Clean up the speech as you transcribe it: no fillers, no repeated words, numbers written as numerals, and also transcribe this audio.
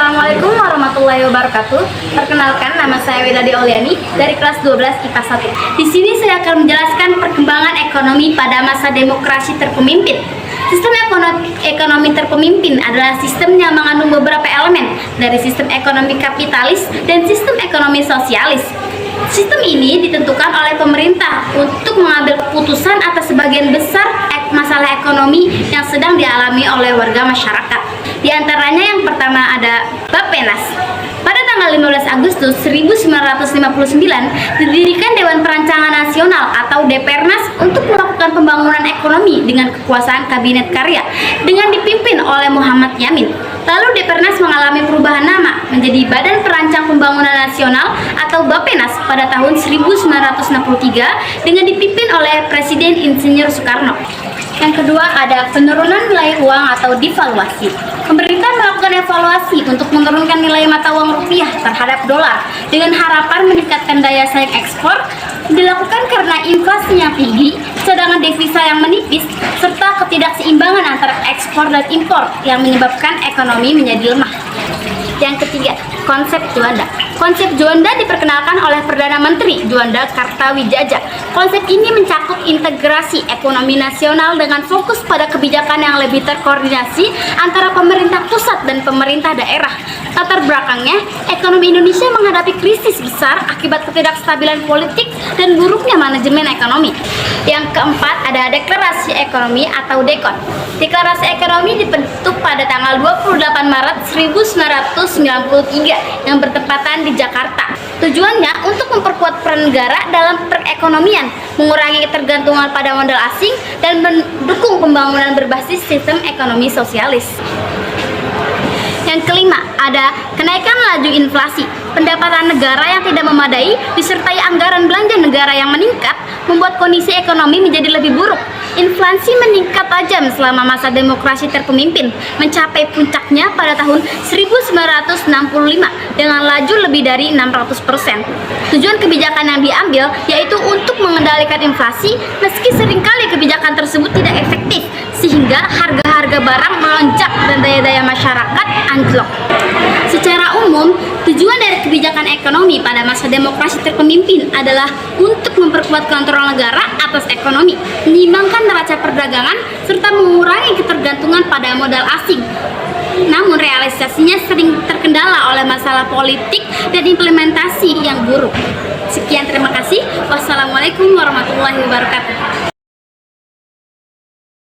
Assalamualaikum warahmatullahi wabarakatuh. Perkenalkan, nama saya Widadi Oliani dari kelas 12 IPA 1. Di sini saya akan menjelaskan perkembangan ekonomi pada masa demokrasi terpemimpin. Sistem ekonomi terpemimpin adalah sistem yang mengandung beberapa elemen dari sistem ekonomi kapitalis dan sistem ekonomi sosialis. Sistem ini ditentukan oleh pemerintah untuk mengambil keputusan atas sebagian besar masalah ekonomi yang sedang dialami oleh warga masyarakat. Di antaranya yang pertama ada Bappenas. Pada tanggal 15 Agustus 1959 didirikan Dewan Perancangan Nasional atau Depernas untuk melakukan pembangunan ekonomi dengan kekuasaan Kabinet Karya dengan dipimpin oleh Muhammad Yamin. Lalu Depernas mengalami perubahan nama menjadi Badan Perancang Pembangunan Nasional atau Bappenas pada tahun 1963 dengan dipimpin oleh Presiden Insinyur Soekarno. Yang kedua ada penurunan nilai uang atau devaluasi. Pemerintah melakukan evaluasi untuk menurunkan nilai mata uang rupiah terhadap dolar dengan harapan meningkatkan daya saing ekspor. Dilakukan karena inflasi yang tinggi, cadangan devisa yang menipis, serta ketidakseimbangan antara ekspor dan impor yang menyebabkan ekonomi menjadi lemah. Yang ketiga, konsep Juanda. Konsep Juanda diperkenalkan oleh Perdana Menteri Juanda Kartawijaya. Konsep ini mencakup integrasi ekonomi nasional dengan fokus pada kebijakan yang lebih terkoordinasi antara pemerintah pusat dan pemerintah daerah. Latar belakangnya, ekonomi Indonesia menghadapi krisis besar akibat ketidakstabilan politik dan buruknya manajemen ekonomi. Yang keempat ada Deklarasi Ekonomi atau DEKON. Deklarasi Ekonomi dibentuk pada tanggal 28 Maret 1993 yang bertepatan di Jakarta. Tujuannya untuk memperkuat peran negara dalam perekonomian, mengurangi ketergantungan pada modal asing, dan mendukung pembangunan berbasis sistem ekonomi sosialis. Yang kelima, ada kenaikan laju inflasi. Pendapatan negara yang tidak memadai disertai anggaran belanja negara yang meningkat membuat kondisi ekonomi menjadi lebih buruk. Inflasi meningkat tajam selama masa demokrasi terpemimpin, mencapai puncaknya pada tahun 1965 dengan laju lebih dari 600%. Tujuan kebijakan yang diambil yaitu untuk mengendalikan inflasi, meski seringkali kebijakan tersebut tidak efektif, sehingga harga-harga barang melonjak dan daya-daya masyarakat anjlok. Secara umum, tujuan dari kebijakan ekonomi pada masa demokrasi terpemimpin adalah untuk memperkuat kontrol negara atas ekonomi, menyimbangkan neraca perdagangan, serta mengurangi ketergantungan pada modal asing. Namun realisasinya sering terkendala oleh masalah politik dan implementasi yang buruk. Sekian, terima kasih. Wassalamualaikum warahmatullahi wabarakatuh.